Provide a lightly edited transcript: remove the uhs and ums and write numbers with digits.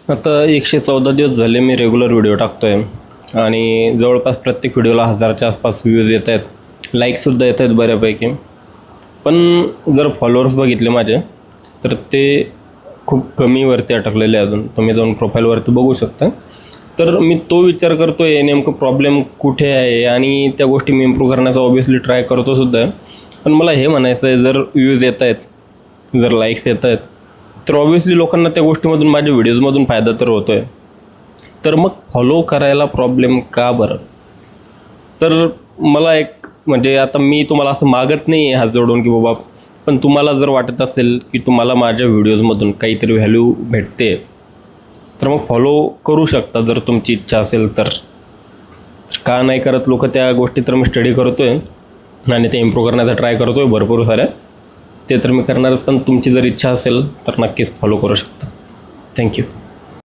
आता 114 दिवस झाले मी रेग्युलर व्हिडिओ टाकतो आहे आणि जवळपास प्रत्येक व्हिडिओला 1000च्या आसपास व्ह्यूज येत आहेत, लाईकसुद्धा येत आहेत बऱ्यापैकी. पण जर फॉलोअर्स बघितले माझे तर ते खूप कमीवरती अटकलेले. अजून तुम्ही जाऊन प्रोफाईलवरती बघू शकता. तर मी तो विचार करतो आहे नेमकं प्रॉब्लेम कुठे आहे आणि त्या गोष्टी मी इम्प्रूव्ह करण्याचा ऑब्वियसली ट्राय करतो सुद्धा आहे. पण मला हे म्हणायचं आहे, जर व्ह्यूज येत आहेत, जर लाईक्स येत आहेत, तर ऑब्वियसली लोकांना त्या गोष्टीमधून माझ्या व्हिडिओजमधून फायदा तर होतो आहे. तर मग फॉलो करायला प्रॉब्लेम का बरं? तर मला एक म्हणजे आता मी तुम्हाला असं मागत नाही आहे हात जोडून की बाबा, पण तुम्हाला जर वाटत असेल की तुम्हाला माझ्या व्हिडिओजमधून काहीतरी व्हॅल्यू भेटते तर मग फॉलो करू शकता जर तुमची इच्छा असेल तर. का नाही करत लोक त्या गोष्टी? तर मी स्टडी करतो आहे आणि ते इम्प्रूव्ह करण्याचा ट्राय करतो आहे भरपूर साऱ्या. ते तर मी करणार. पण तुमची जर इच्छा असेल तर नक्कीच फॉलो करू शकता. थँक्यू.